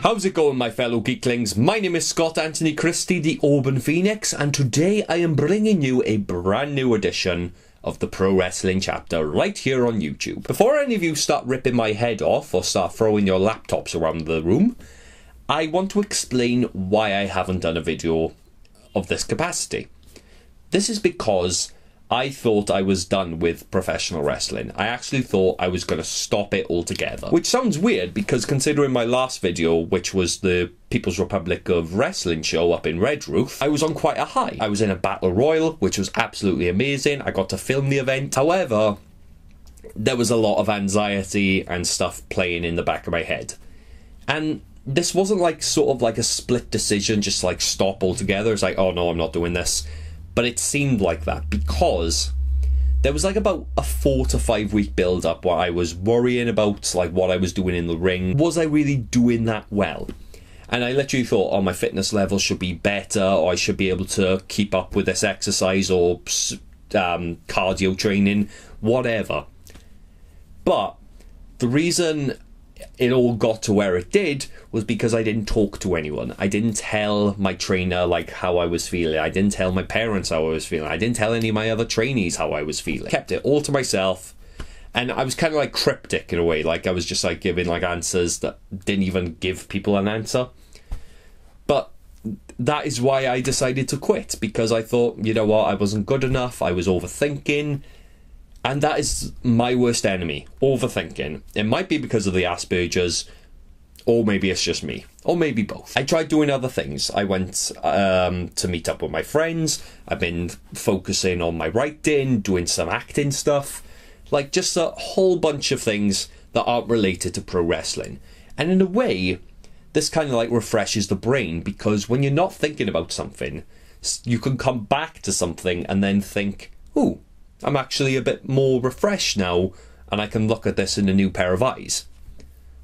How's it going, my fellow geeklings? My name is Scott Anthony Christie, the Auburn Phoenix, and today I am bringing you a brand new edition of the Pro Wrestling Chapter right here on YouTube. Before any of you start ripping my head off or start throwing your laptops around the room, I want to explain why I haven't done a video of this capacity. This is because I thought I was done with professional wrestling. I actually thought I was going to stop it altogether. Which sounds weird because considering my last video, which was the People's Republic of Wrestling show up in Red Roof, I was on quite a high. I was in a battle royal, which was absolutely amazing. I got to film the event. However, there was a lot of anxiety and stuff playing in the back of my head. And this wasn't like sort of like a split decision, just like stop altogether. It's like, oh no, I'm not doing this. But it seemed like that because there was like about a 4 to 5 week build up where I was worrying about like what I was doing in the ring. Was I really doing that well? And I literally thought, oh, my fitness level should be better, or I should be able to keep up with this exercise or cardio training, whatever. But the reason it all got to where it did was because I didn't talk to anyone. I didn't tell my trainer like how I was feeling. I didn't tell my parents how I was feeling. I didn't tell any of my other trainees how I was feeling. Kept it all to myself, and I was kind of like cryptic in a way. Like I was just like giving like answers that didn't even give people an answer. But that is why I decided to quit, because I thought, you know what, I wasn't good enough. I was overthinking. And that is my worst enemy, overthinking. It might be because of the Asperger's, or maybe it's just me, or maybe both. I tried doing other things. I went to meet up with my friends. I've been focusing on my writing, doing some acting stuff, like just a whole bunch of things that aren't related to pro wrestling. And in a way, this kind of like refreshes the brain, because when you're not thinking about something, you can come back to something and then think, ooh, I'm actually a bit more refreshed now, and I can look at this in a new pair of eyes.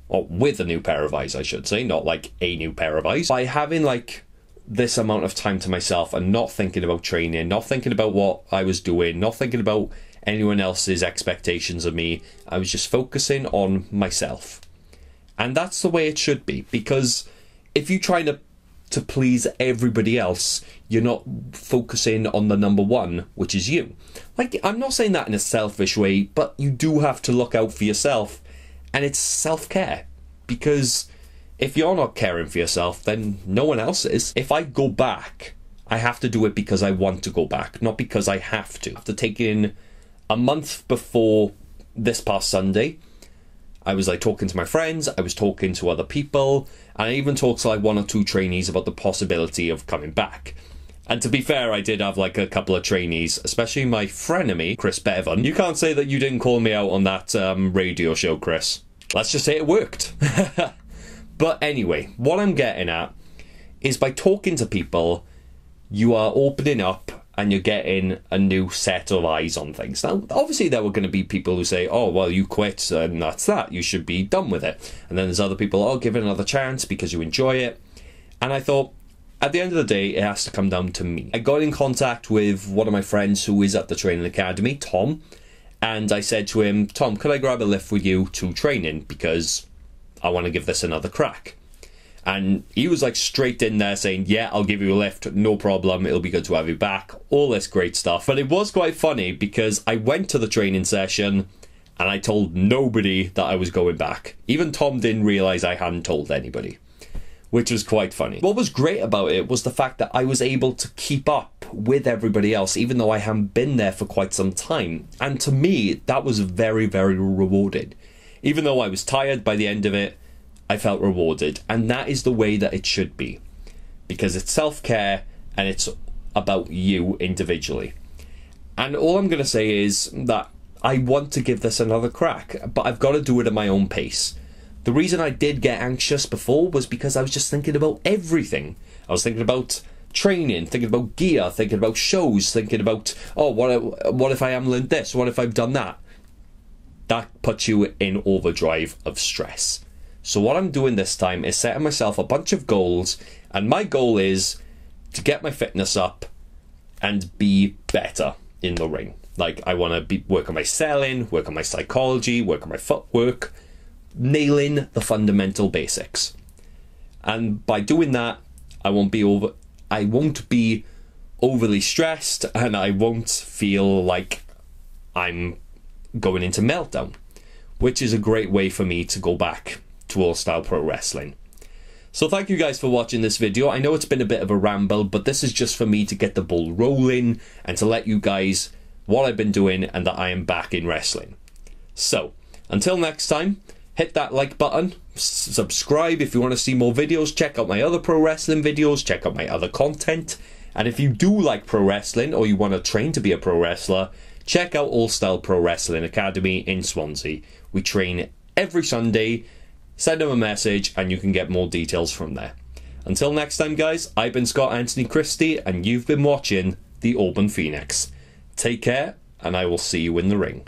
Or with a new pair of eyes, I should say, not like a new pair of eyes. By having like this amount of time to myself and not thinking about training, not thinking about what I was doing, not thinking about anyone else's expectations of me, I was just focusing on myself. And that's the way it should be, because if you try to please everybody else, you're not focusing on the number one, which is you. Like, I'm not saying that in a selfish way, but you do have to look out for yourself, and it's self-care, because if you're not caring for yourself, then no one else is. If I go back, I have to do it because I want to go back, not because I have to. After taking a month before this past Sunday, I was like talking to my friends, I was talking to other people, and I even talked to like 1 or 2 trainees about the possibility of coming back. And to be fair, I did have like a couple of trainees, especially my frenemy, Chris Bevan. You can't say that you didn't call me out on that radio show, Chris. Let's just say it worked. But anyway, what I'm getting at is by talking to people, you are opening up and you're getting a new set of eyes on things. Now, obviously there were going to be people who say, oh, well, you quit and that's that. You should be done with it. And then there's other people, oh, give it another chance because you enjoy it. And I thought, at the end of the day, it has to come down to me. I got in contact with one of my friends who is at the training academy, Tom. And I said to him, Tom, could I grab a lift with you to training? Because I want to give this another crack. And he was like straight in there saying, yeah, I'll give you a lift, no problem, it'll be good to have you back, all this great stuff. But it was quite funny because I went to the training session and I told nobody that I was going back. Even Tom didn't realise I hadn't told anybody, which was quite funny. What was great about it was the fact that I was able to keep up with everybody else, even though I hadn't been there for quite some time. And to me, that was very, very rewarding. Even though I was tired by the end of it, I felt rewarded, and that is the way that it should be, because it's self-care and it's about you individually. And all I'm going to say is that I want to give this another crack, but I've got to do it at my own pace. The reason I did get anxious before was because I was just thinking about everything. I was thinking about training, thinking about gear, thinking about shows, thinking about, oh, what if I haven't learned this? What if I've done that? That puts you in overdrive of stress. So what I'm doing this time is setting myself a bunch of goals, and my goal is to get my fitness up and be better in the ring. Like, I want to work on my selling, work on my psychology, work on my footwork, nailing the fundamental basics. and by doing that, I won't be overly stressed, and I won't feel like I'm going into meltdown, which is a great way for me to go back to old style pro wrestling. So thank you guys for watching this video. I know it's been a bit of a ramble, but this is just for me to get the ball rolling and to let you guys what I've been doing and that I am back in wrestling. So until next time, hit that like button, subscribe if you want to see more videos, check out my other pro wrestling videos, check out my other content, and if you do like pro wrestling or you want to train to be a pro wrestler, check out All Style Pro Wrestling Academy in Swansea. We train every Sunday. Send them a message and you can get more details from there. Until next time, guys, I've been Scott Anthony Christie and you've been watching the Auburn Phoenix. Take care, and I will see you in the ring.